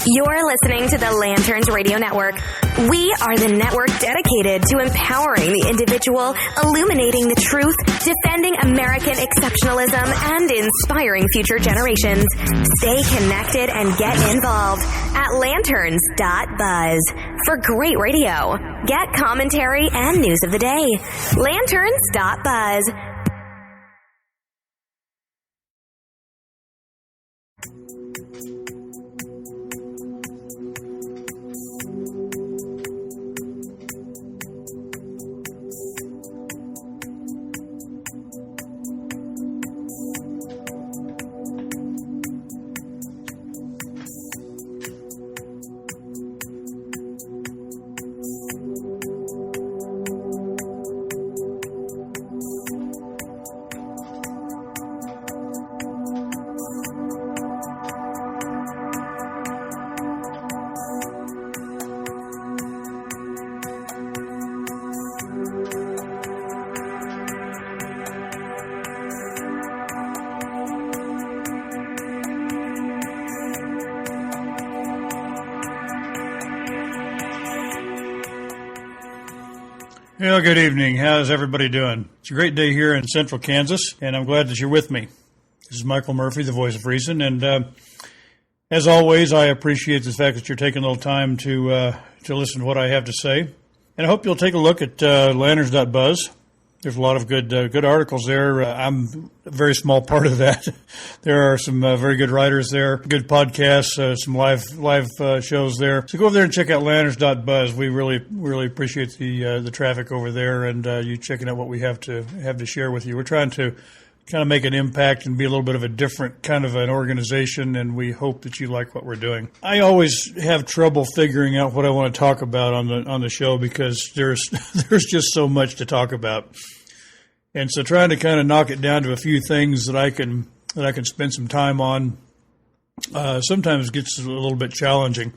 You're listening to the Lanterns Radio Network. We are the network dedicated to empowering the individual, illuminating the truth, defending American exceptionalism, and inspiring future generations. Stay connected and get involved at lanterns.buzz for great radio. Get commentary and news of the day. Lanterns.buzz. Well, good evening. How's everybody doing? It's a great day here in central Kansas, and I'm glad that you're with me. This is Michael Murphy, the voice of reason, and as always, I appreciate the fact that you're taking a little time to listen to what I have to say. And I hope you'll take a look at lanterns.buzz. There's a lot of good articles there. I'm a very small part of that. There are some very good writers there, good podcasts, some live shows there. So go over there and check out lanterns.buzz. We really appreciate the traffic over there and you checking out what we have to share with you. We're trying to kind of make an impact and be a little bit of a different kind of an organization, and we hope that you like what we're doing. I always have trouble figuring out what I want to talk about on the show because there's just so much to talk about. And so trying to kind of knock it down to a few things that I can spend some time on sometimes gets a little bit challenging.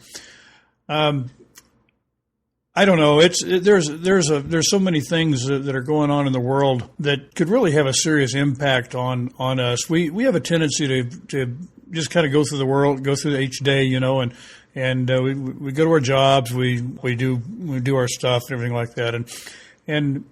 I don't know. There's so many things that are going on in the world that could really have a serious impact on us. We have a tendency to just kind of go through the world, go through each day, you know, and we go to our jobs, we do our stuff and everything like that, and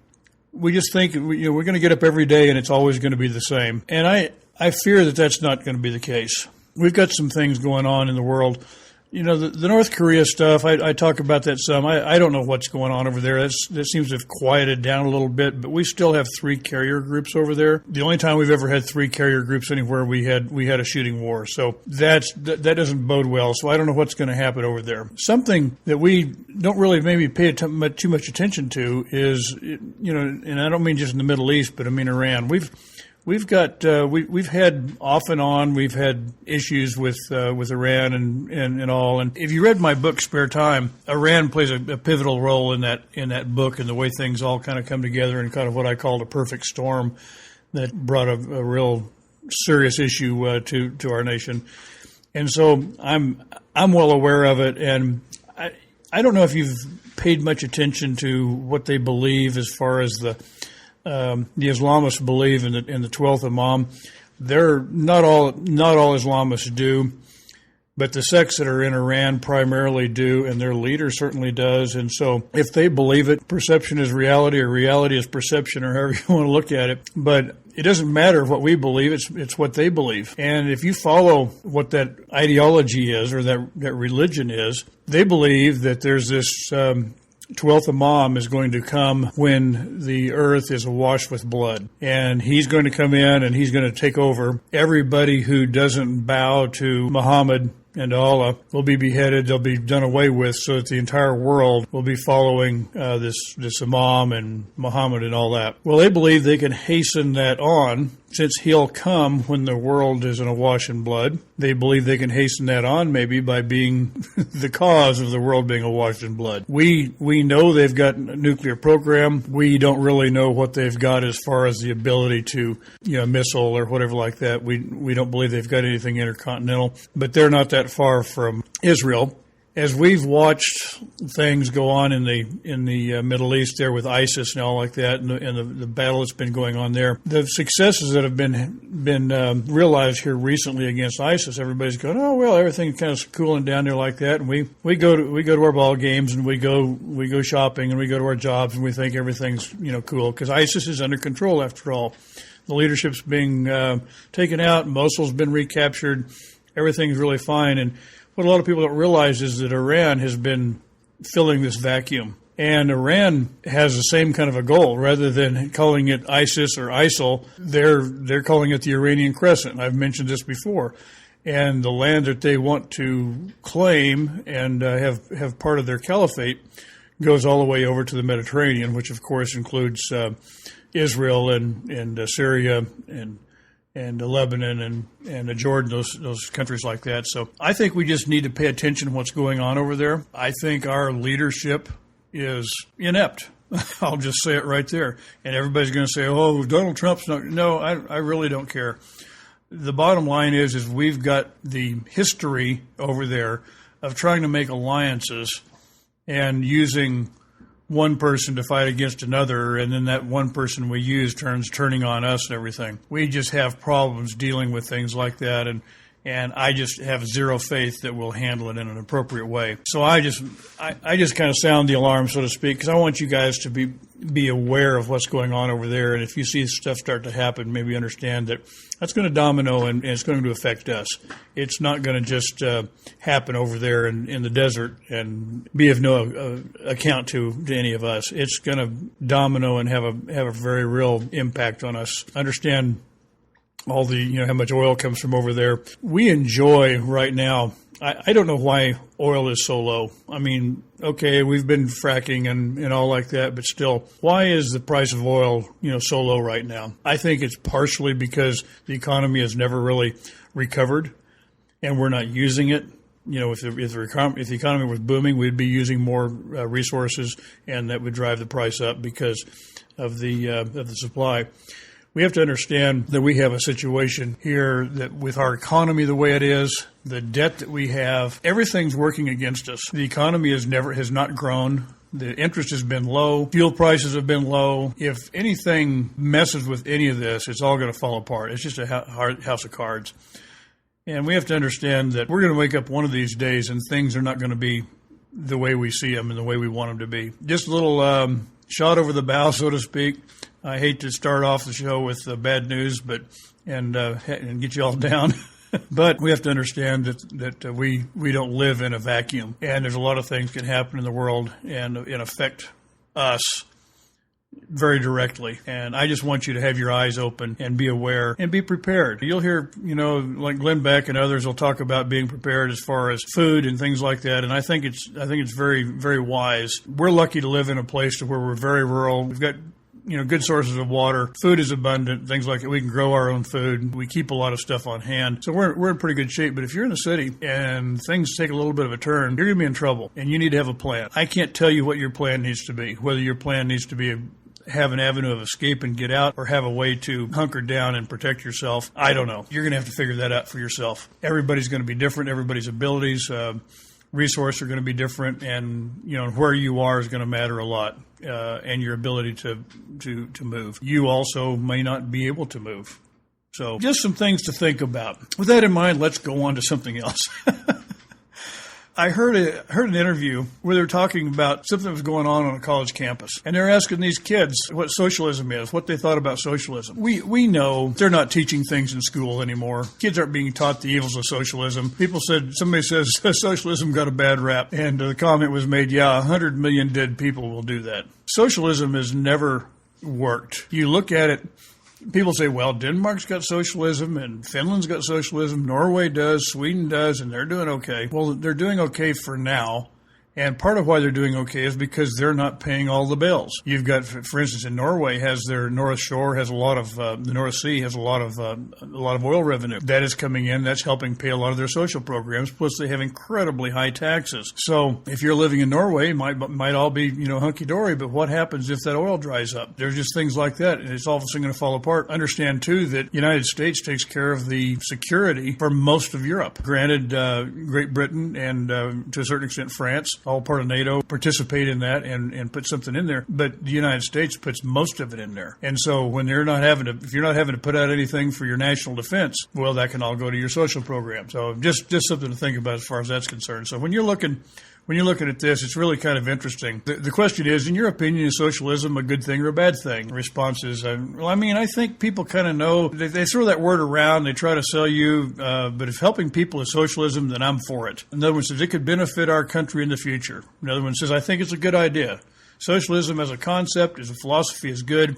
we just think we're going to get up every day and it's always going to be the same. And I fear that that's not going to be the case. We've got some things going on in the world. You know, the North Korea stuff, I talk about that some. I don't know what's going on over there. That seems to have quieted down a little bit, but we still have 3 carrier groups over there. The only time we've ever had 3 carrier groups anywhere, we had a shooting war. So that doesn't bode well. So I don't know what's going to happen over there. Something that we don't really maybe pay too much attention to is, you know, and I don't mean just in the Middle East, but I mean Iran. We've had off and on. We've had issues with Iran and all. And if you read my book Spare Time, Iran plays a pivotal role in that book and the way things all kind of come together and kind of what I called a perfect storm that brought a real serious issue to our nation. And so I'm well aware of it. And I don't know if you've paid much attention to what they believe as far as the Islamists believe in the 12th Imam. They're not all Islamists do, but the sects that are in Iran primarily do, and their leader certainly does. And so if they believe it, perception is reality, or reality is perception, or however you want to look at it. But it doesn't matter what we believe, it's what they believe. And if you follow what that ideology is, or that religion is, they believe that there's this 12th Imam is going to come when the earth is awash with blood. And he's going to come in and he's going to take over. Everybody who doesn't bow to Muhammad and Allah will be beheaded. They'll be done away with, so that the entire world will be following this Imam and Muhammad and all that. Well, they believe they can hasten that on, since he'll come when the world is in awash in blood. They believe they can hasten that on maybe by being the cause of the world being awash in blood. We know they've got a nuclear program. We don't really know what they've got as far as the ability to, missile or whatever like that. We don't believe they've got anything intercontinental, but they're not that far from Israel. as we've watched things go on in the Middle East there with ISIS and all like that, and the battle that's been going on there, the successes that have been realized here recently against ISIS, everybody's going, oh well, everything's kind of cooling down there like that, and we go to our ball games and we go shopping and we go to our jobs and we think everything's cool because ISIS is under control after all. The leadership's being taken out, Mosul's been recaptured, everything's really fine. And what a lot of people don't realize is that Iran has been filling this vacuum. And Iran has the same kind of a goal. Rather than calling it ISIS or ISIL, they're calling it the Iranian Crescent. I've mentioned this before. And the land that they want to claim and have part of their caliphate goes all the way over to the Mediterranean, which of course includes Israel and Syria and Lebanon and Jordan, those countries like that. So I think we just need to pay attention to what's going on over there. I think our leadership is inept. I'll just say it right there. And everybody's going to say, oh, Donald Trump's not. No, I really don't care. The bottom line is we've got the history over there of trying to make alliances and using one person to fight against another, and then that one person we use turning on us and everything. We just have problems dealing with things like that, and I just have zero faith that we'll handle it in an appropriate way. So I just kind of sound the alarm, so to speak, because I want you guys to be aware of what's going on over there, and if you see stuff start to happen, maybe understand that that's going to domino and it's going to affect us. It's not going to just happen over there in the desert and be of no account to any of us. It's going to domino and have a very real impact on us. Understand all the, how much oil comes from over there. We enjoy right now. I don't know why oil is so low. I mean, okay, we've been fracking and all like that, but still, why is the price of oil, so low right now? I think it's partially because the economy has never really recovered and we're not using it. If the economy was booming, we'd be using more resources, and that would drive the price up because of the supply. We have to understand that we have a situation here that with our economy the way it is, the debt that we have, everything's working against us. The economy has not grown. The interest has been low. Fuel prices have been low. If anything messes with any of this, it's all going to fall apart. It's just a house of cards. And we have to understand that we're going to wake up one of these days and things are not going to be the way we see them and the way we want them to be. Just a little shot over the bow, so to speak. I hate to start off the show with bad news, and get you all down. But we have to understand that we don't live in a vacuum, and there's a lot of things can happen in the world and affect us very directly. And I just want you to have your eyes open and be aware and be prepared. You'll hear, like Glenn Beck and others will talk about being prepared as far as food and things like that. And I think it's very, very wise. We're lucky to live in a place where we're very rural. We've got good sources of water. Food is abundant, things like that. We can grow our own food. We keep a lot of stuff on hand. So we're in pretty good shape. But if you're in the city and things take a little bit of a turn, you're going to be in trouble. And you need to have a plan. I can't tell you what your plan needs to be, whether your plan needs to be have an avenue of escape and get out or have a way to hunker down and protect yourself. I don't know. You're going to have to figure that out for yourself. Everybody's going to be different. Everybody's abilities, resources are going to be different. And, where you are is going to matter a lot. And your ability to move. You also may not be able to move. So just some things to think about. With that in mind, let's go on to something else. I heard an interview where they were talking about something that was going on a college campus. And they're asking these kids what socialism is, what they thought about socialism. We know they're not teaching things in school anymore. Kids aren't being taught the evils of socialism. Somebody says socialism got a bad rap. And the comment was made, 100 million dead people will do that. Socialism has never worked. You look at it, people say, well, Denmark's got socialism and Finland's got socialism, Norway does, Sweden does, and they're doing okay. Well, they're doing okay for now, And part of why they're doing okay is because they're not paying all the bills. You've got, for instance, in Norway, has their North Shore has a lot of the North Sea has a lot of oil revenue that is coming in. That's helping pay a lot of their social programs. Plus, they have incredibly high taxes. So, if you're living in Norway, it might all be hunky dory. But what happens if that oil dries up? There's just things like that, and it's all of a sudden going to fall apart. Understand too that the United States takes care of the security for most of Europe. Granted, Great Britain and to a certain extent France, all part of NATO, participate in that and put something in there. But the United States puts most of it in there. And so when if you're not having to put out anything for your national defense, well, that can all go to your social program. So just something to think about as far as that's concerned. So when you're looking at this, it's really kind of interesting. The question is, in your opinion, is socialism a good thing or a bad thing? The response is, I think people kind of know. They throw that word around. They try to sell you, but if helping people is socialism, then I'm for it. Another one says it could benefit our country in the future. Another one says, I think it's a good idea. Socialism as a concept, as a philosophy is good.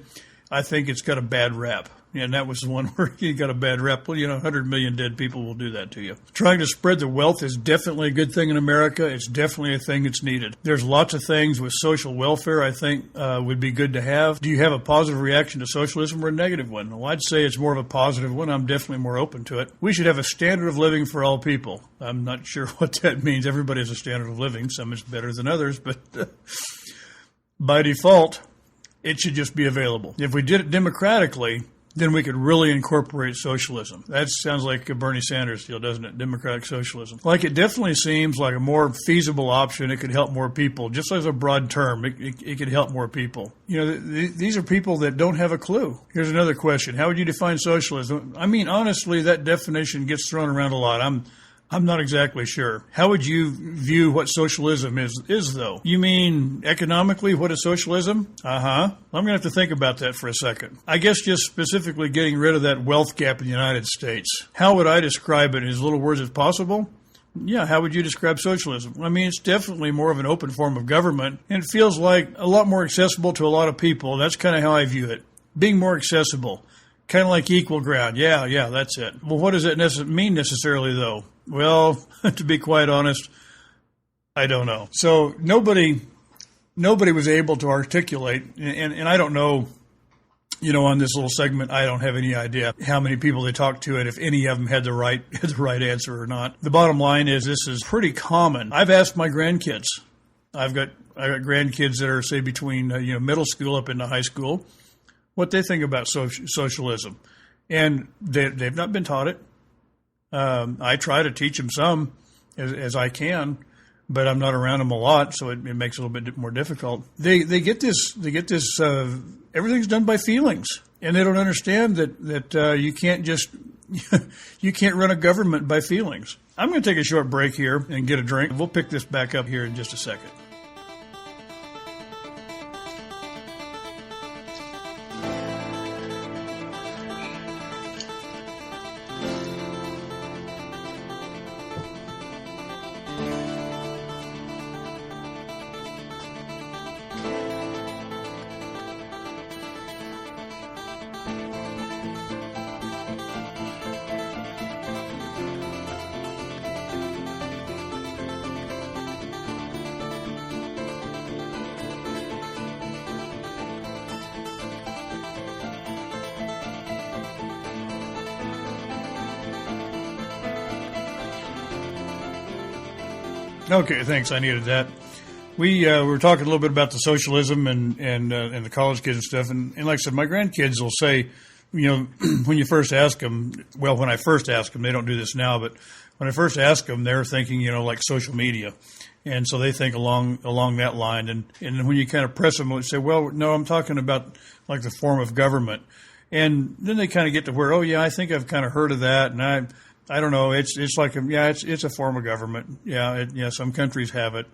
I think it's got a bad rap. And that was the one where you got a bad rep. Well, 100 million dead people will do that to you. Trying to spread the wealth is definitely a good thing in America. It's definitely a thing that's needed. There's lots of things with social welfare I think would be good to have. Do you have a positive reaction to socialism or a negative one? Well, I'd say it's more of a positive one. I'm definitely more open to it. We should have a standard of living for all people. I'm not sure what that means. Everybody has a standard of living. Some is better than others, but by default, it should just be available. If we did it democratically, then we could really incorporate socialism. That sounds like a Bernie Sanders deal, doesn't it? Democratic socialism. Like, it definitely seems like a more feasible option. It could help more people. Just as a broad term, it could help more people. These are people that don't have a clue. Here's another question. How would you define socialism? Honestly, that definition gets thrown around a lot. I'm not exactly sure. How would you view what socialism is though? You mean economically, what is socialism? I'm going to have to think about that for a second. I guess just specifically getting rid of that wealth gap in the United States. How would I describe it in as little words as possible? Yeah, how would you describe socialism? It's definitely more of an open form of government, and it feels like a lot more accessible to a lot of people. That's kind of how I view it. Being more accessible. Kind of like equal ground. Yeah, that's it. Well, what does that mean necessarily, though? Well, to be quite honest, I don't know. So nobody was able to articulate, and I don't know, on this little segment, I don't have any idea how many people they talked to and if any of them had the right answer or not. The bottom line is this is pretty common. I've asked my grandkids. I've got grandkids that are, say, between middle school up into high school, what they think about socialism. And they've not been taught it. I try to teach them some as I can, but I'm not around them a lot, so it makes it a little bit more difficult. They get this, everything's done by feelings. And they don't understand that you can't just, you can't run a government by feelings. I'm going to take a short break here and get a drink. We'll pick this back up here in just a second. Okay, thanks. I needed that. We were talking a little bit about the socialism and the college kids and stuff. And like I said, my grandkids will say, when you first ask them, well, when I first ask them, they don't do this now, but when I first ask them, they're thinking, like social media. And so they think along that line. And when you kind of press them, they say, well, no, I'm talking about like the form of government. And then they kind of get to where, oh, yeah, I think I've kind of heard of that. And I don't know. It's like, it's a form of government. Some countries have it.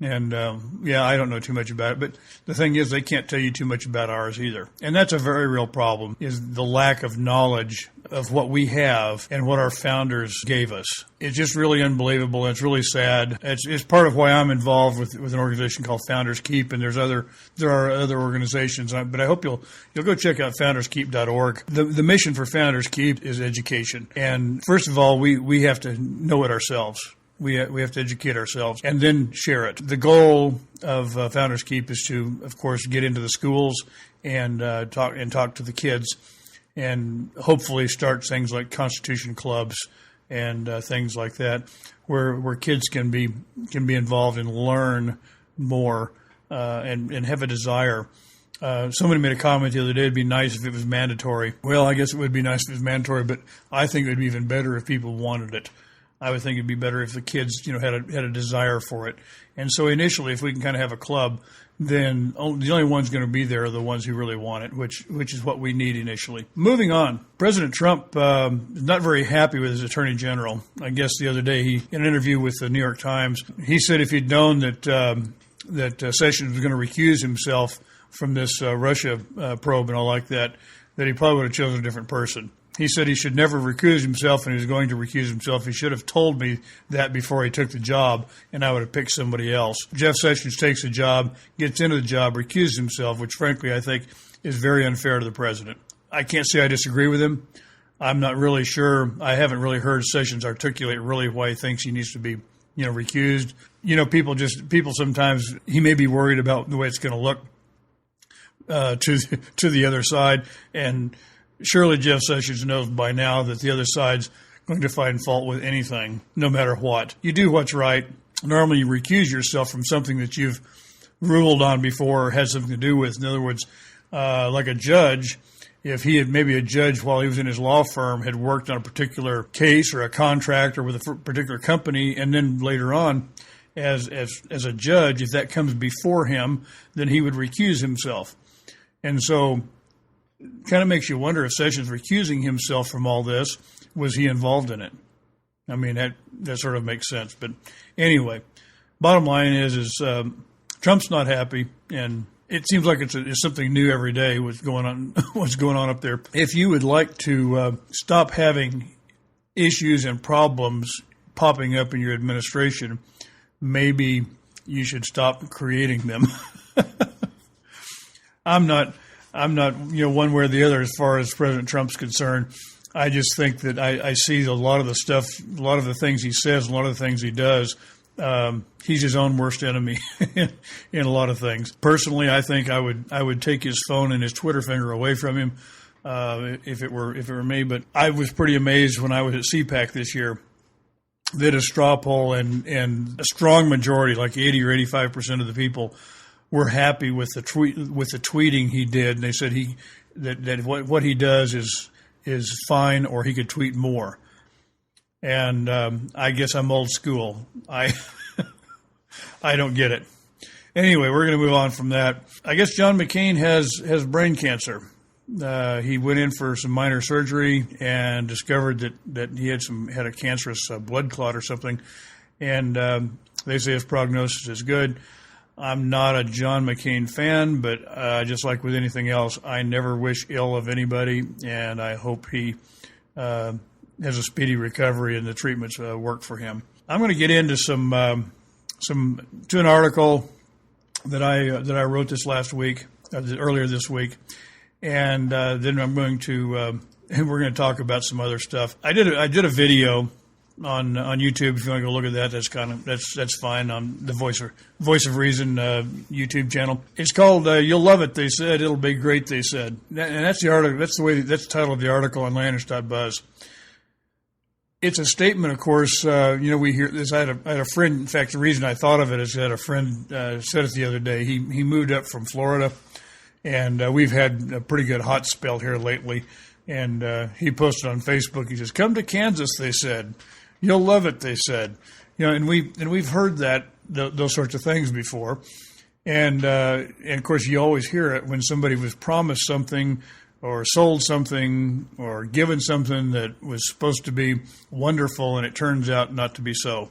And, I don't know too much about it. But the thing is, they can't tell you too much about ours either. And that's a very real problem, is the lack of knowledge of what we have and what our founders gave us. It's just really unbelievable. And it's really sad. It's part of why I'm involved with an organization called Founders Keep. And there are other organizations. But I hope you'll go check out founderskeep.org. The mission for Founders Keep is education. And first of all, we have to know it ourselves. We have to educate ourselves and then share it. The goal of Founders Keep is to, of course, get into the schools and talk to the kids, and hopefully start things like Constitution clubs and things like that, where kids can be involved and learn more and have a desire. Somebody made a comment the other day, it'd be nice if it was mandatory. Well, I guess it would be nice if it was mandatory, but I think it would be even better if people wanted it. I would think it'd be better if the kids, had a desire for it. And so initially, if we can kind of have a club, then the only ones going to be there are the ones who really want it, which is what we need initially. Moving on, President Trump is not very happy with his Attorney General. I guess the other day, in an interview with the New York Times, he said if he'd known that Sessions was going to recuse himself from this Russia probe and all like that he probably would have chosen a different person. He said he should never recuse himself, and he was going to recuse himself. He should have told me that before he took the job, and I would have picked somebody else. Jeff Sessions takes the job, gets into the job, recuses himself, which frankly I think is very unfair to the president. I can't say I disagree with him. I'm not really sure. I haven't really heard Sessions articulate really why he thinks he needs to be, recused. People sometimes, he may be worried about the way it's going to look to the other side, and surely Jeff Sessions knows by now that the other side's going to find fault with anything, no matter what. You do what's right. Normally you recuse yourself from something that you've ruled on before or had something to do with. In other words, like a judge, if he had maybe a judge while he was in his law firm had worked on a particular case or a contract or with a particular company, and then later on as a judge, if that comes before him, then he would recuse himself. And so kind of makes you wonder if Sessions recusing himself from all this, was he involved in it? I mean, that sort of makes sense. But anyway, bottom line is Trump's not happy, and it seems like it's something new every day what's going on up there. If you would like to stop having issues and problems popping up in your administration, maybe you should stop creating them. I'm not one way or the other as far as President Trump's concerned. I just think that I see a lot of the stuff, a lot of the things he says, a lot of the things he does. He's his own worst enemy in a lot of things. Personally, I think I would take his phone and his Twitter finger away from him if it were me. But I was pretty amazed when I was at CPAC this year that a straw poll and a strong majority, like 80 or 85% of the people, were happy with the tweeting he did. And they said that what he does is fine, or he could tweet more. And I guess I'm old school. I don't get it. Anyway, we're going to move on from that. I guess John McCain has brain cancer. He went in for some minor surgery and discovered that he had a cancerous blood clot or something. And they say his prognosis is good. I'm not a John McCain fan, but just like with anything else, I never wish ill of anybody, and I hope he has a speedy recovery and the treatments work for him. I'm going to get into to an article that I wrote this last week, earlier this week, and then I'm going to we're going to talk about some other stuff. I did a video on YouTube. If you want to go look at that, that's fine. On the Voice of Reason YouTube channel. It's called "You'll Love It," they said. It'll be great, they said. And that's the article. That's the title of the article on Landers.buzz. It's a statement, of course. We hear this. I had a friend. In fact, the reason I thought of it is that a friend said it the other day. He moved up from Florida, and we've had a pretty good hot spell here lately. And he posted on Facebook. He says, "Come to Kansas," they said. "You'll love it," they said. And we've heard those sorts of things before. And of course, you always hear it when somebody was promised something, or sold something, or given something that was supposed to be wonderful, and it turns out not to be so.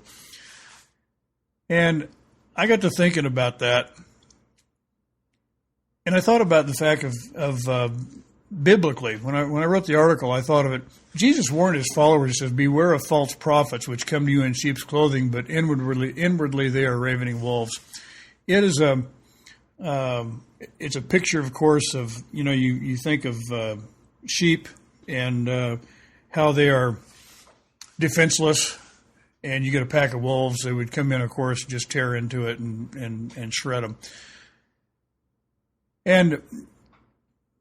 And I got to thinking about that, and I thought about the fact of biblically, when I wrote the article, I thought of it. Jesus warned his followers, he says, "Beware of false prophets, which come to you in sheep's clothing, but inwardly they are ravening wolves." It is it's a picture, of course, of, you think of sheep and how they are defenseless and you get a pack of wolves, they would come in, of course, just tear into it and shred them. And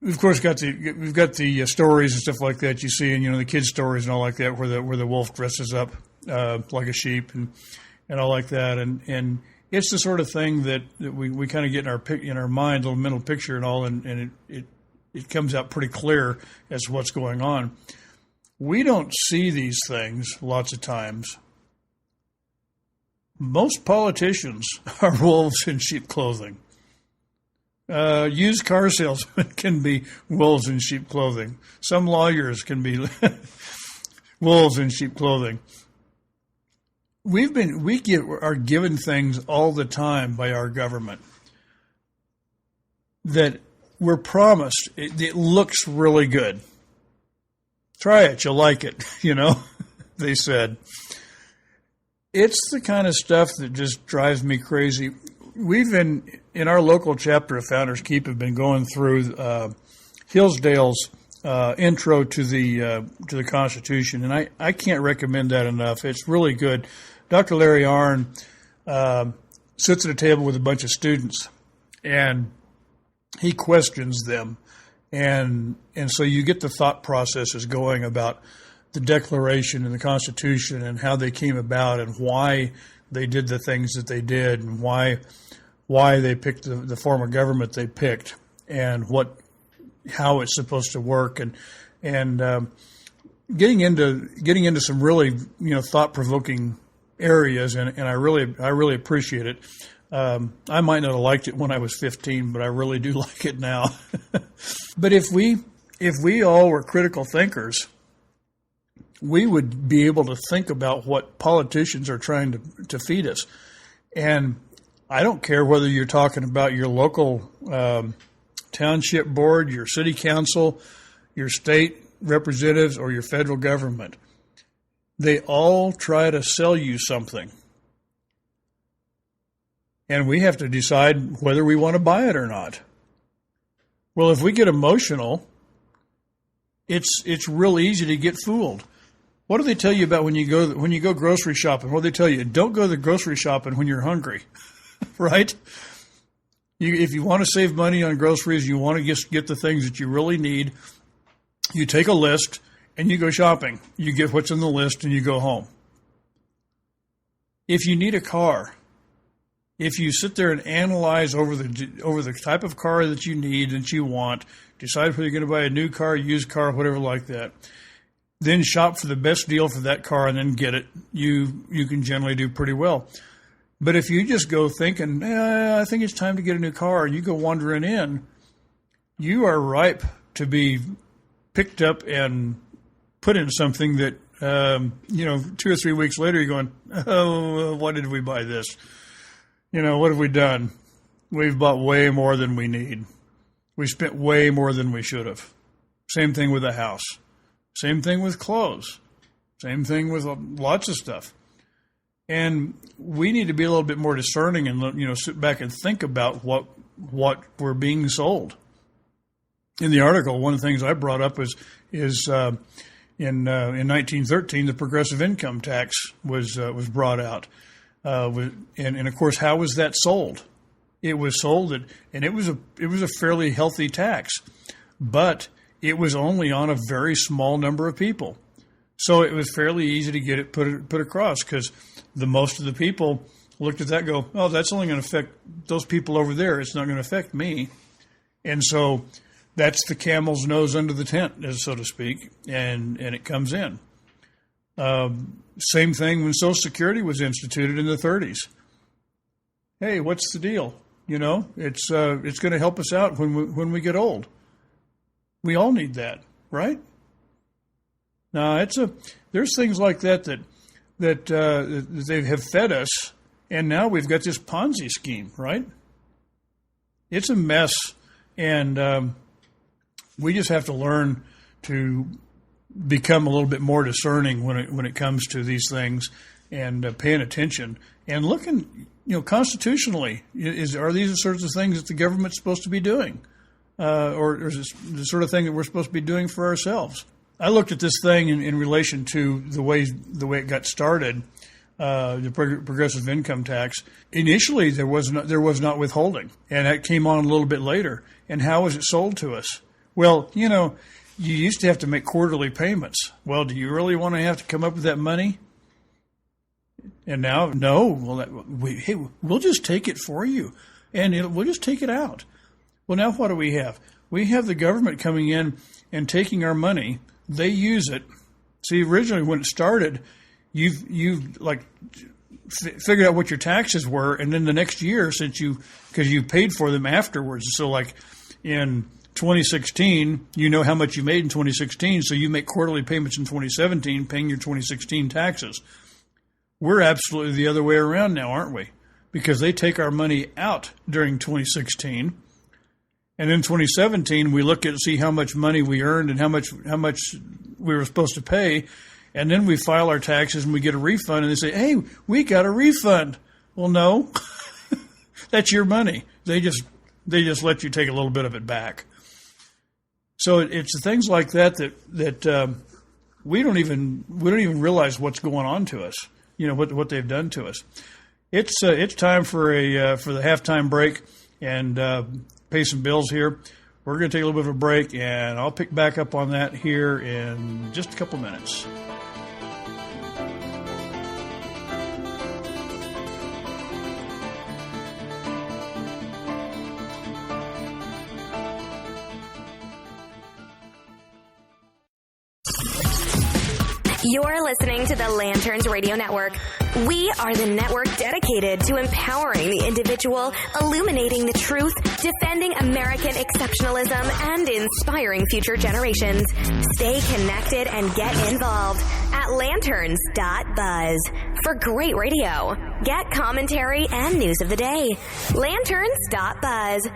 we've of course got the stories and stuff like that you see, and the kids' stories and all like that, where the wolf dresses up like a sheep and all like that, and it's the sort of thing that we kind of get in our mind, a little mental picture and all, and it comes out pretty clear as to what's going on. We don't see these things lots of times. Most politicians are wolves in sheep clothing. Used car salesmen can be wolves in sheep clothing. Some lawyers can be wolves in sheep clothing. We are given things all the time by our government that we're promised. It looks really good. Try it, you'll like it, they said. It's the kind of stuff that just drives me crazy. We've been, in our local chapter of Founders Keep, have been going through Hillsdale's intro to the Constitution, and I can't recommend that enough. It's really good. Dr. Larry Arnn sits at a table with a bunch of students, and he questions them. And so you get the thought processes going about the Declaration and the Constitution and how they came about and why they did the things that they did and why they picked the form of government they picked and how it's supposed to work and getting into some really thought-provoking areas and I really appreciate it. I might not have liked it when I was 15, but I really do like it now. But if we all were critical thinkers, we would be able to think about what politicians are trying to feed us. And I don't care whether you're talking about your local township board, your city council, your state representatives, or your federal government. They all try to sell you something. And we have to decide whether we want to buy it or not. Well, if we get emotional, it's real easy to get fooled. What do they tell you about when you go grocery shopping? What do they tell you? Don't go to the grocery shopping when you're hungry, right? If you want to save money on groceries, you want to get the things that you really need, you take a list and you go shopping. You get what's on the list and you go home. If you need a car, if you sit there and analyze over the type of car that you need, that you want, decide whether you're going to buy a new car, used car, whatever like that, then shop for the best deal for that car and then get it, you can generally do pretty well. But if you just go thinking, I think it's time to get a new car, and you go wandering in, you are ripe to be picked up and put in something that, 2 or 3 weeks later, you're going, oh, why did we buy this? What have we done? We've bought way more than we need. We spent way more than we should have. Same thing with a house. Same thing with clothes. Same thing with lots of stuff. And we need to be a little bit more discerning and, sit back and think about what we're being sold. In the article, one of the things I brought up is in 1913, the progressive income tax was brought out. And of course, how was that sold? It was sold and it was a fairly healthy tax, but it was only on a very small number of people. So it was fairly easy to get it put across because the most of the people looked at that and go, oh, that's only going to affect those people over there. It's not going to affect me. And so that's the camel's nose under the tent, so to speak, and it comes in. Same thing when Social Security was instituted in the 30s. Hey, what's the deal? It's going to help us out when we get old. We all need that, right? Now there's things like that they have fed us, and now we've got this Ponzi scheme, right? It's a mess, and we just have to learn to become a little bit more discerning when it comes to these things, and paying attention and looking, constitutionally. Are these the sorts of things that the government's supposed to be doing, or is this the sort of thing that we're supposed to be doing for ourselves? I looked at this thing in relation to the way it got started. the progressive income tax. Initially, there was not withholding, and that came on a little bit later. And how was it sold to us? Well, you used to have to make quarterly payments. Well, do you really want to have to come up with that money? And now, no. Well, we'll just take it for you, and we'll just take it out. Well, now what do we have? We have the government coming in and taking our money. They use it. See, originally when it started, you've like figured out what your taxes were, and then the next year, because you paid for them afterwards. So like in 2016, you know how much you made in 2016, so you make quarterly payments in 2017, paying your 2016 taxes. We're absolutely the other way around now, aren't we? Because they take our money out during 2016, and in 2017 we look at see how much money we earned and how much we were supposed to pay, and then we file our taxes and we get a refund, and they say, "Hey, we got a refund." Well, no, that's your money. They just let you take a little bit of it back. So it's things like that we don't even realize what's going on to us. What they've done to us. It's time for the halftime break and pay some bills here. We're going to take a little bit of a break, and I'll pick back up on that here in just a couple minutes. You're listening to the Lanterns Radio Network. We are the network dedicated to empowering the individual, illuminating the truth, defending American exceptionalism, and inspiring future generations. Stay connected and get involved at lanterns.buzz. For great radio, get commentary and news of the day. Lanterns.buzz.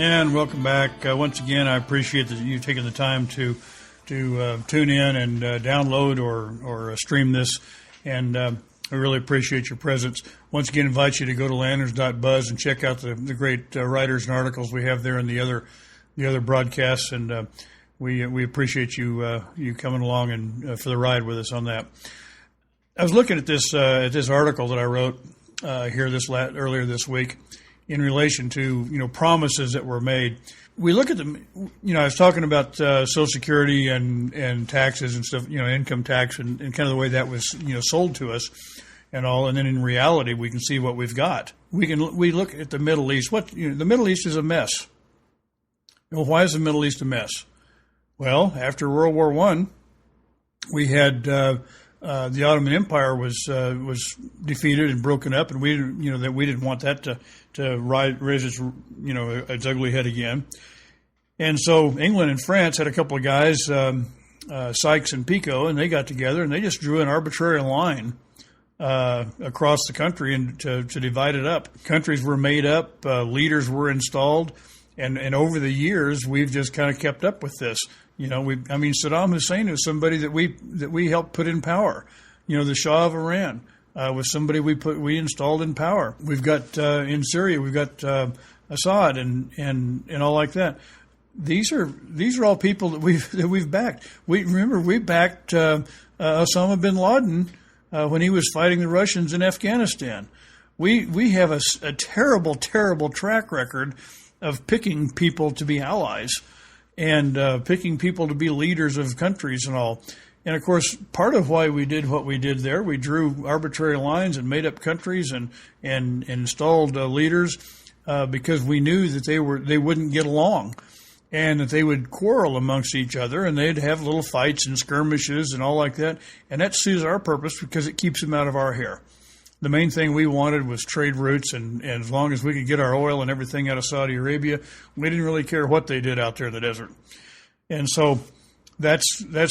And welcome back. Once again, I appreciate that you taking the time to tune in and download or stream this. And I really appreciate your presence. Once again, invite you to go to lanterns.buzz and check out the great writers and articles we have there and the other broadcasts. And we appreciate you coming along and for the ride with us on that. I was looking at this article that I wrote here earlier this week, in relation to, promises that were made. We look at them, I was talking about Social Security and taxes and stuff, income tax and kind of the way that was, sold to us and all. And then in reality, we can see what we've got. We look at the Middle East. The Middle East is a mess. Well, why is the Middle East a mess? Well, after World War I, we had the Ottoman Empire was defeated and broken up, and we didn't want that to raise its ugly head again. And so England and France had a couple of guys, Sykes and Picot, and they got together and they just drew an arbitrary line across the country and to divide it up. Countries were made up, leaders were installed, and over the years we've just kind of kept up with this. Saddam Hussein is somebody that we helped put in power. The Shah of Iran was somebody we installed in power. We've got in Syria, we've got Assad and all like that. These are all people that we've backed. We backed Osama bin Laden when he was fighting the Russians in Afghanistan. We have a terrible track record of picking people to be allies and picking people to be leaders of countries and all. And, of course, part of why we did what we did there, we drew arbitrary lines and made up countries and installed leaders because we knew that they wouldn't get along and that they would quarrel amongst each other and they'd have little fights and skirmishes and all like that. And that suits our purpose because it keeps them out of our hair. The main thing we wanted was trade routes, and as long as we could get our oil and everything out of Saudi Arabia, we didn't really care what they did out there in the desert. And so that's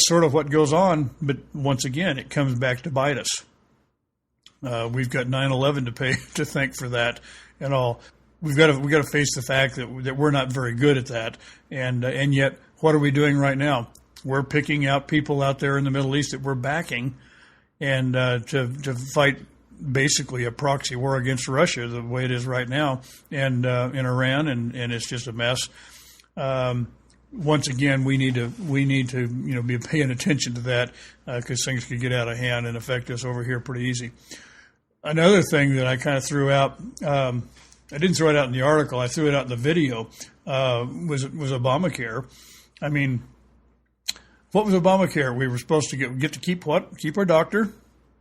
sort of what goes on, but once again, it comes back to bite us. We've got 9/11 to thank for that and all. We've got to face the fact that we're not very good at that, and yet what are we doing right now? We're picking out people out there in the Middle East that we're backing, and to fight basically a proxy war against Russia the way it is right now, and in Iran, and it's just a mess. Once again, we need to be paying attention to that because things could get out of hand and affect us over here pretty easy. Another thing that I kind of threw out. I didn't throw it out in the article. I threw it out in the video. Was Obamacare? I mean, what was Obamacare? We were supposed to get to keep what? Keep our doctor.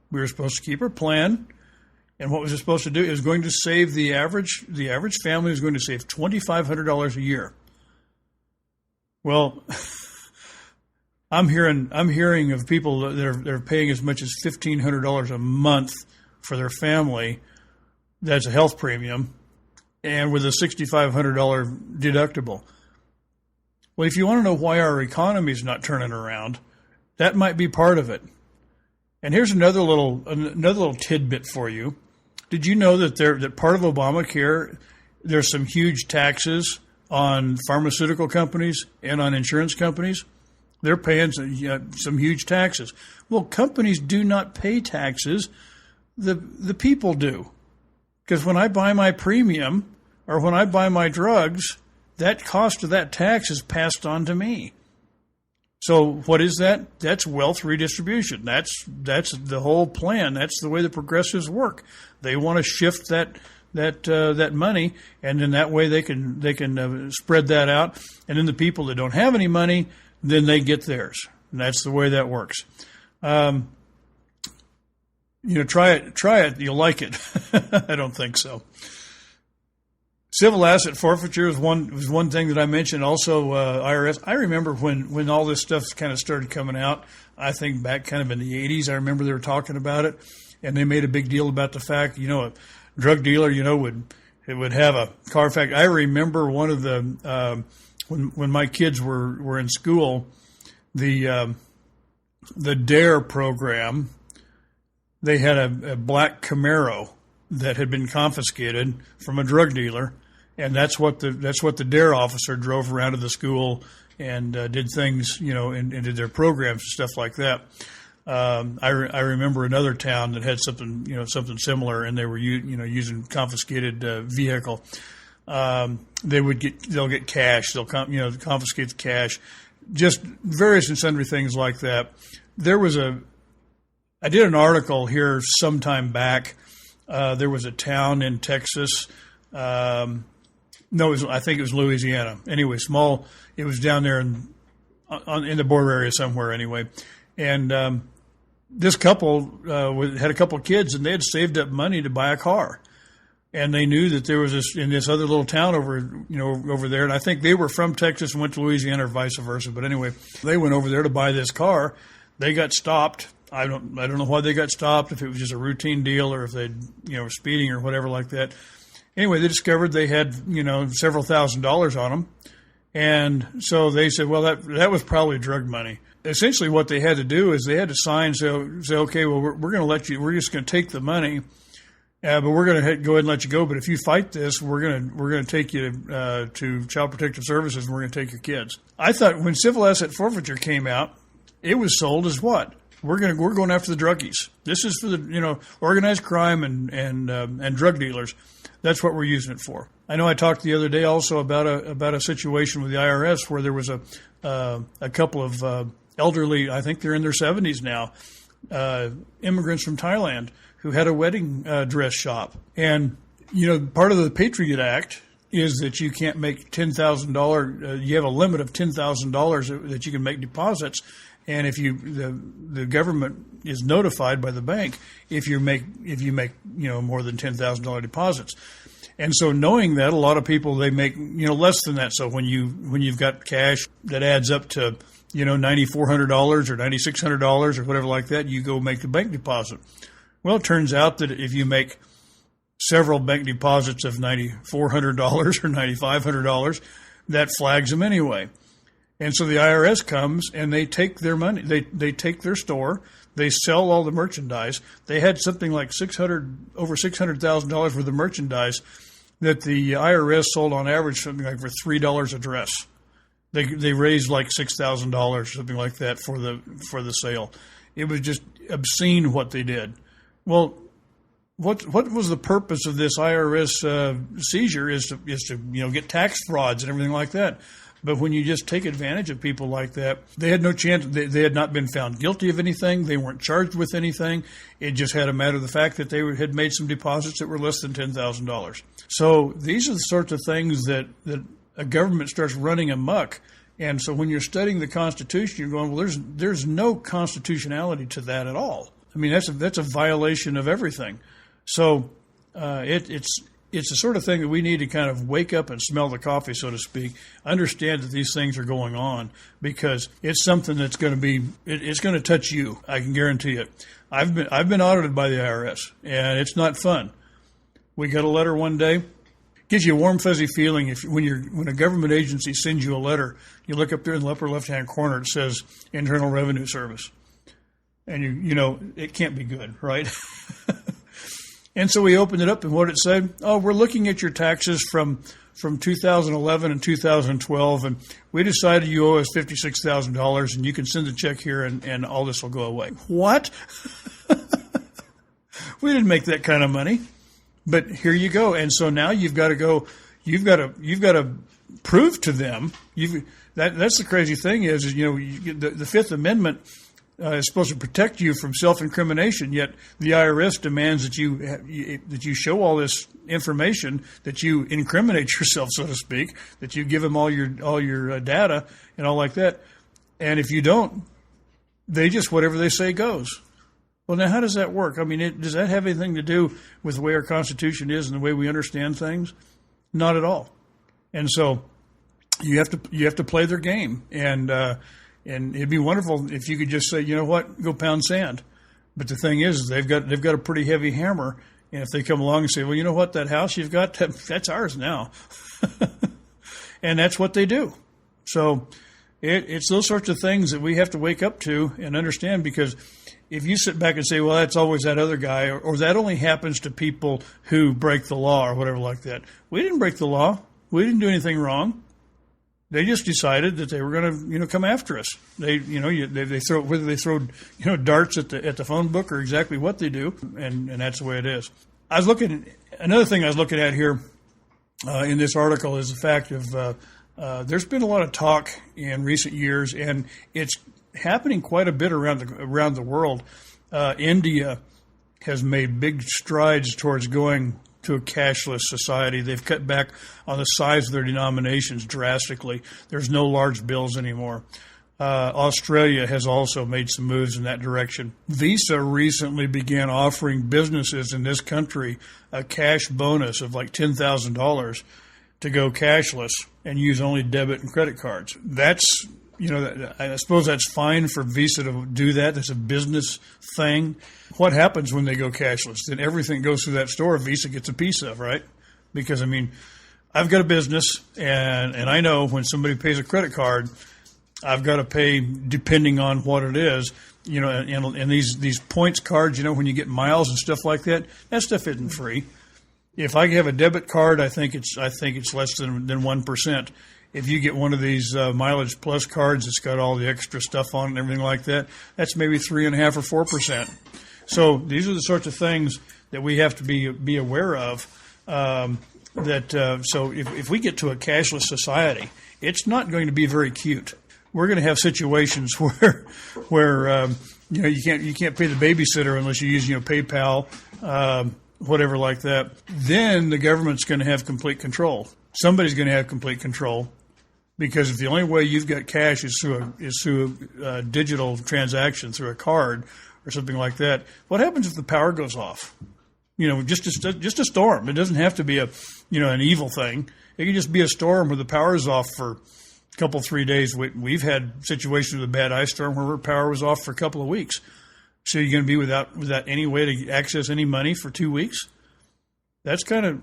We were supposed to keep our plan. And what was it supposed to do? It was going to save the average family was going to save $2,500 a year. Well, I'm hearing of people that are paying as much as $1,500 a month for their family. That's a health premium. And with a $6,500 deductible. Well, if you want to know why our economy is not turning around, that might be part of it. And here's another little tidbit for you. Did you know that part of Obamacare, there's some huge taxes on pharmaceutical companies and on insurance companies? They're paying some huge taxes. Well, companies do not pay taxes. The people do. Because when I buy my premium or when I buy my drugs, that cost of that tax is passed on to me. So what is that? That's wealth redistribution. That's the whole plan. That's the way the progressives work. They want to shift that money, and in that way they can spread that out. And then the people that don't have any money, then they get theirs. And that's the way that works. Try it. You'll like it. I don't think so. Civil asset forfeiture was one thing that I mentioned. Also, IRS. I remember when all this stuff kind of started coming out. I think back kind of in the 80s. I remember they were talking about it, and they made a big deal about the fact, a drug dealer, would have a car. In fact, I remember one of the when my kids were in school, the DARE program. They had a black Camaro that had been confiscated from a drug dealer, and that's what the DARE officer drove around to the school and did things, and did their programs and stuff like that. I remember another town that had something similar, and they were using confiscated vehicle. They'll get cash. They'll confiscate the cash, just various and sundry things like that. I did an article here sometime back. There was a town in Texas. I think it was Louisiana. Anyway, small. It was down there in the border area somewhere. Anyway, and this couple had a couple of kids, and they had saved up money to buy a car, and they knew that there was this other little town over there, and I think they were from Texas and went to Louisiana or vice versa. But anyway, they went over there to buy this car. They got stopped. I don't know why they got stopped, if it was just a routine deal or if they were speeding or whatever like that. Anyway, they discovered they had several $1,000s on them, and so they said, well, that was probably drug money. Essentially, what they had to do is they had to sign, say okay, well, we're going to let you. We're just going to take the money, but we're going to go ahead and let you go. But if you fight this, we're going to take you to Child Protective Services, and we're going to take your kids. I thought when civil asset forfeiture came out, it was sold as what? We're going after the druggies. This is for the organized crime and drug dealers. That's what we're using it for. I know I talked the other day also about a situation with the IRS where there was a couple of elderly, I think they're in their 70s now, immigrants from Thailand who had a wedding dress shop. And part of the Patriot Act is that you can't make $10,000. You have a limit of $10,000 that you can make deposits. And if the government is notified by the bank if you make more than $10,000 deposits, and so knowing that, a lot of people they make less than that. So when you've got cash that adds up to $9,400 or $9,600 or whatever like that, you go make the bank deposit. Well, it turns out that if you make several bank deposits of $9,400 or $9,500, that flags them anyway. And so the IRS comes and they take their money, they take their store, They sell all the merchandise. They had something like over $600,000 worth of merchandise that the IRS sold on average something like for $3 a dress. They raised like $6,000, something like that, for the sale. It was just obscene what they did. Well, what was the purpose of this IRS seizure? Is to get tax frauds and everything like that. But when you just take advantage of people like that, they had no chance. They had not been found guilty of anything. They weren't charged with anything. It just had a matter of the fact that they had made some deposits that were less than $10,000. So these are the sorts of things that a government starts running amok. And so when you're studying the Constitution, you're going, well, there's no constitutionality to that at all. I mean, that's a violation of everything. So it's the sort of thing that we need to kind of wake up and smell the coffee, so to speak, understand that these things are going on, because it's something that's going to be, it's going to touch you. I can guarantee it. I've been audited by the IRS, and it's not fun. We got a letter one day. Gives you a warm, fuzzy feeling when a government agency sends you a letter. You look up there in the upper left-hand corner, it says Internal Revenue Service, and you know it can't be good, right? And so we opened it up, and what it said, oh, we're looking at your taxes from 2011 and 2012, and we decided you owe us $56,000, and you can send a check here, and all this will go away. What? We didn't make that kind of money. But here you go, and so now you've got to go. You've got to prove to them. That's the crazy thing is the Fifth Amendment is supposed to protect you from self-incrimination. Yet the IRS demands that you show all this information, that you incriminate yourself, so to speak, that you give them all your data and all like that. And if you don't, they just whatever they say goes. Well, now, how does that work? I mean, does that have anything to do with the way our Constitution is and the way we understand things? Not at all. And so you have to play their game. And it'd be wonderful if you could just say, you know what, go pound sand. But the thing is, they've got a pretty heavy hammer. And if they come along and say, well, you know what, that house you've got, that's ours now. And that's what they do. So it's those sorts of things that we have to wake up to and understand, because if you sit back and say, well, that's always that other guy, or that only happens to people who break the law or whatever like that. We didn't break the law. We didn't do anything wrong. They just decided that they were going to, come after us. They throw, whether they throw, darts at the phone book or exactly what they do, and that's the way it is. Another thing I was looking at here in this article is the fact of there's been a lot of talk in recent years, and it's happening quite a bit around the world. India has made big strides towards going to a cashless society. They've cut back on the size of their denominations drastically. There's no large bills anymore. Australia has also made some moves in that direction. Visa recently began offering businesses in this country a cash bonus of like $10,000 to go cashless and use only debit and credit cards. That's I suppose that's fine for Visa to do that. That's a business thing. What happens when they go cashless? Then everything goes through that store Visa gets a piece of, right? Because, I've got a business, and I know when somebody pays a credit card, I've got to pay depending on what it is. And these points cards, when you get miles and stuff like that, that stuff isn't free. If I have a debit card, I think it's less than 1%. If you get one of these mileage plus cards that's got all the extra stuff on it and everything like that, that's maybe 3.5% or 4%. So these are the sorts of things that we have to be aware of. So if we get to a cashless society, it's not going to be very cute. We're going to have situations where you can't pay the babysitter unless you use PayPal, whatever like that. Then the government's going to have complete control. Somebody's going to have complete control, because if the only way you've got cash is through a digital transaction, through a card or something like that, what happens if the power goes off? Just a storm. It doesn't have to be an evil thing. It can just be a storm where the power is off for a couple, 3 days. We've had situations with a bad ice storm where power was off for a couple of weeks. So you're going to be without any way to access any money for 2 weeks? That's kind of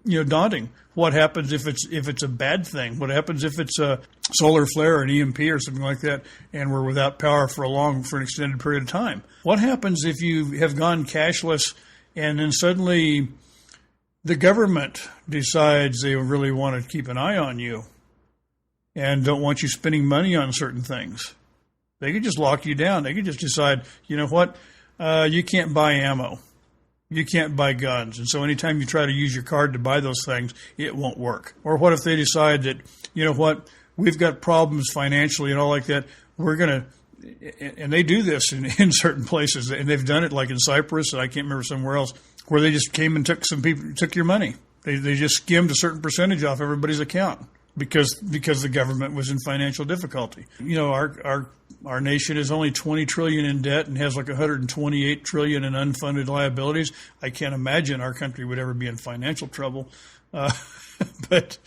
daunting. What happens if it's a bad thing? What happens if it's a solar flare, an EMP, or something like that, and we're without power for an extended period of time? What happens if you have gone cashless and then suddenly the government decides they really want to keep an eye on you and don't want you spending money on certain things? They could just lock you down. They could just decide, you know what, you can't buy ammo. You can't buy guns. And so anytime you try to use your card to buy those things, it won't work. Or what if they decide that, you know what, we've got problems financially and all like that. We're going to, and they do this in certain places, and they've done it like in Cyprus, and I can't remember somewhere else, where they just came and took your money. They just skimmed a certain percentage off everybody's account because the government was in financial difficulty. Our nation is only $20 trillion in debt and has like $128 trillion in unfunded liabilities. I can't imagine our country would ever be in financial trouble. But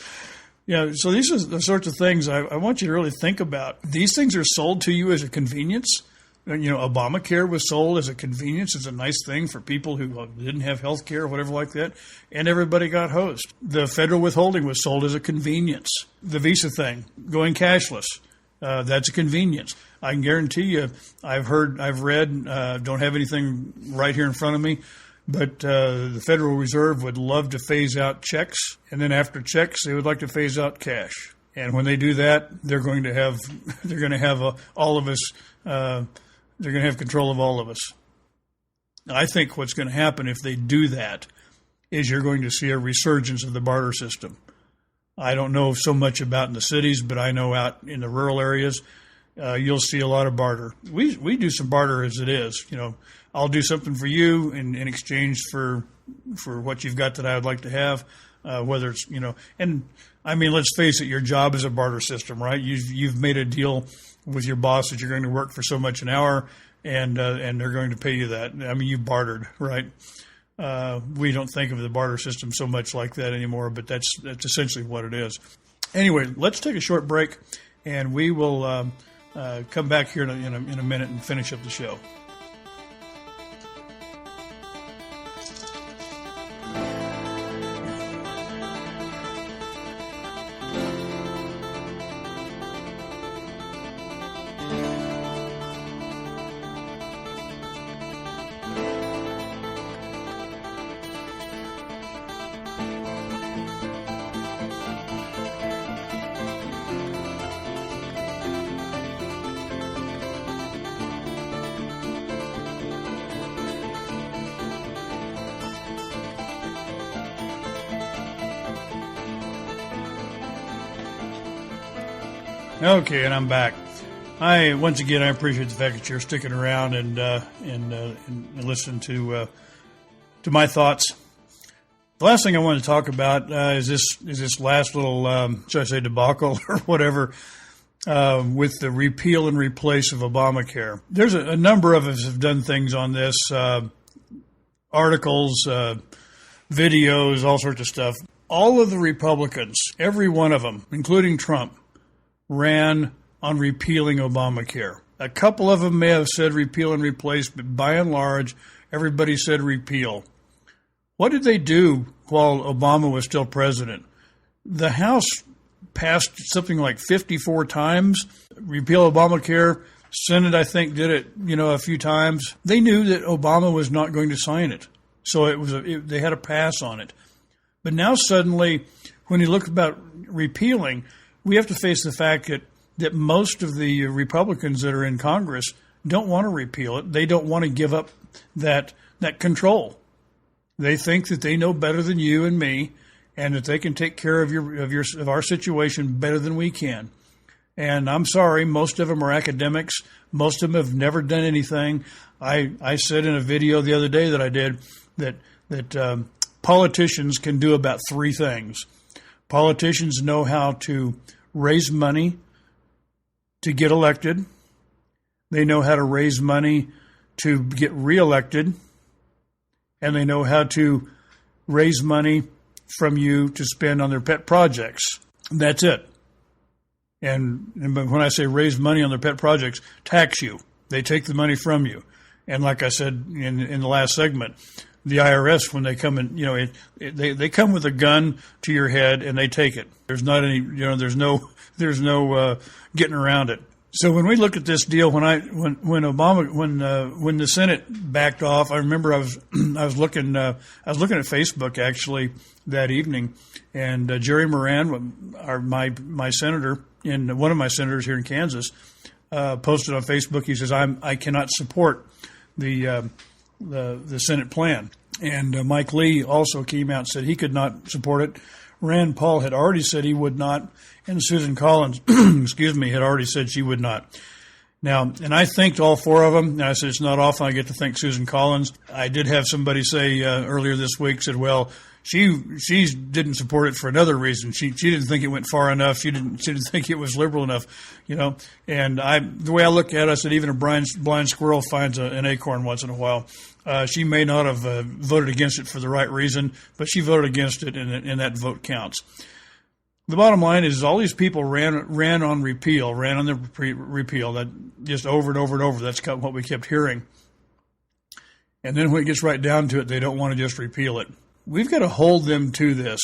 so these are the sorts of things I want you to really think about. These things are sold to you as a convenience. Obamacare was sold as a convenience. It's a nice thing for people who didn't have health care or whatever like that, and everybody got hosed. The federal withholding was sold as a convenience. The visa thing, going cashless, that's a convenience. I can guarantee you, I've read, don't have anything right here in front of me, but the Federal Reserve would love to phase out checks, and then after checks, they would like to phase out cash. And when they do that, they're going to have all of us. They're going to have control of all of us. I think what's going to happen if they do that is you're going to see a resurgence of the barter system. I don't know so much about in the cities, but I know out in the rural areas, you'll see a lot of barter. We do some barter as it is. I'll do something for you in exchange for what you've got that I would like to have, whether it's, and I mean, let's face it, your job is a barter system, right? You've made a deal with your boss that you're going to work for so much an hour, and they're going to pay you that. I mean, you've bartered, right? We don't think of the barter system so much like that anymore, but that's essentially what it is. Anyway, let's take a short break, and we will come back here in a minute and finish up the show. Okay, and I'm back. Once again, I appreciate the fact that you're sticking around and listening to my thoughts. The last thing I want to talk about is this last little, should I say, debacle or whatever, with the repeal and replace of Obamacare. There's a number of us have done things on this, articles, videos, all sorts of stuff. All of the Republicans, every one of them, including Trump, ran on repealing Obamacare. A couple of them may have said repeal and replace, but by and large, everybody said repeal. What did they do while Obama was still president? The House passed something like 54 times, repeal Obamacare. Senate, I think, did it, a few times. They knew that Obama was not going to sign it, so they had a pass on it. But now suddenly, when you look about repealing, we have to face the fact that most of the Republicans that are in Congress don't want to repeal it. They don't want to give up that control. They think that they know better than you and me, and that they can take care of our situation better than we can. And I'm sorry, most of them are academics. Most of them have never done anything. I said in a video the other day that I did that politicians can do about three things. Politicians know how to raise money to get elected. They know how to raise money to get reelected. And they know how to raise money from you to spend on their pet projects. That's it. And when I say raise money on their pet projects, tax you. They take the money from you. And like I said in the last segment, the IRS when they come in. They come with a gun to your head and they take it. There's not any, there's no getting around it. So when we look at this deal, when the Senate backed off, I remember I was looking at Facebook actually that evening, and Jerry Moran, my senator, and one of my senators here in Kansas, posted on Facebook. He says, I cannot support the Senate plan, and Mike Lee also came out and said he could not support it. Rand Paul had already said he would not, and Susan Collins, had already said she would not. Now, and I thanked all four of them, and I said it's not often I get to thank Susan Collins. I did have somebody say earlier this week, said, well, she didn't support it for another reason. She didn't think it went far enough. She didn't think it was liberal enough, And the way I look at it, I said even a blind squirrel finds an acorn once in a while. She may not have voted against it for the right reason, but she voted against it, and that vote counts. The bottom line is all these people ran on repeal, ran on the repeal, that just over and over and over. That's what we kept hearing. And then when it gets right down to it, they don't want to just repeal it. We've got to hold them to this.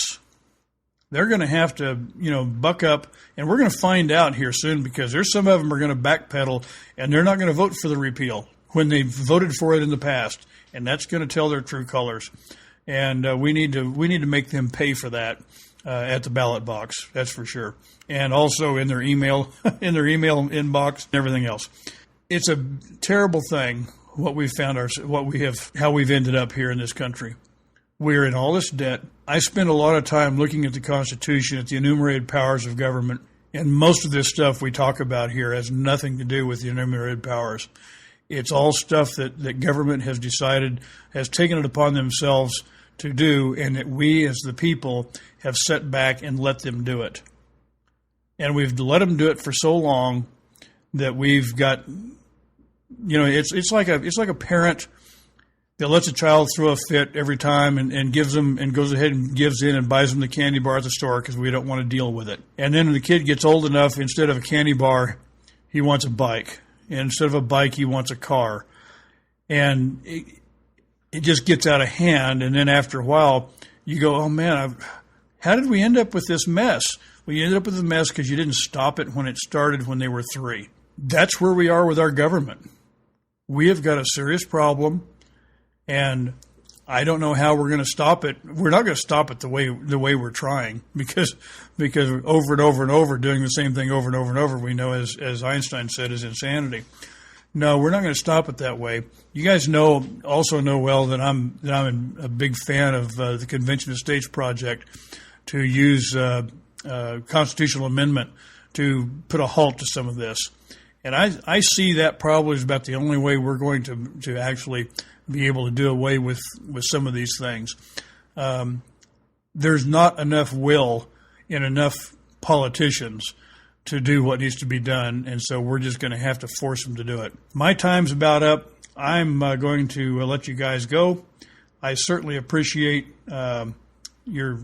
They're going to have to, buck up, and we're going to find out here soon because there's some of them are going to backpedal, and they're not going to vote for the repeal when they voted for it in the past, and that's going to tell their true colors. And we need to make them pay for that at the ballot box. That's for sure, and also in their email inbox, and everything else. It's a terrible thing how we've ended up here in this country. We're in all this debt. I spend a lot of time looking at the Constitution, at the enumerated powers of government, and most of this stuff we talk about here has nothing to do with the enumerated powers. It's all stuff that government has decided, has taken it upon themselves to do, and that we as the people have set back and let them do it. And we've let them do it for so long that we've got, it's like a parent that lets a child throw a fit every time and gives them and goes ahead and gives in and buys them the candy bar at the store because we don't want to deal with it. And then when the kid gets old enough, instead of a candy bar, he wants a bike. And instead of a bike, he wants a car. And it just gets out of hand. And then after a while, you go, oh, man, how did we end up with this mess? Well, you ended up with a mess because you didn't stop it when it started when they were 3. That's where we are with our government. We have got a serious problem. And I don't know how we're going to stop it. We're not going to stop it the way we're trying because over and over and over doing the same thing over and over and over, we know, as Einstein said, is insanity. No, we're not going to stop it that way. You guys also know well that I'm a big fan of the Convention of States project to use constitutional amendment to put a halt to some of this. And I see that probably is about the only way we're going to actually be able to do away with some of these things. There's not enough will in enough politicians to do what needs to be done, and so we're just going to have to force them to do it. My time's about up. I'm going to let you guys go. I certainly appreciate your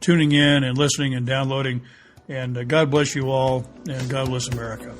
tuning in and listening and downloading, and God bless you all, and God bless America.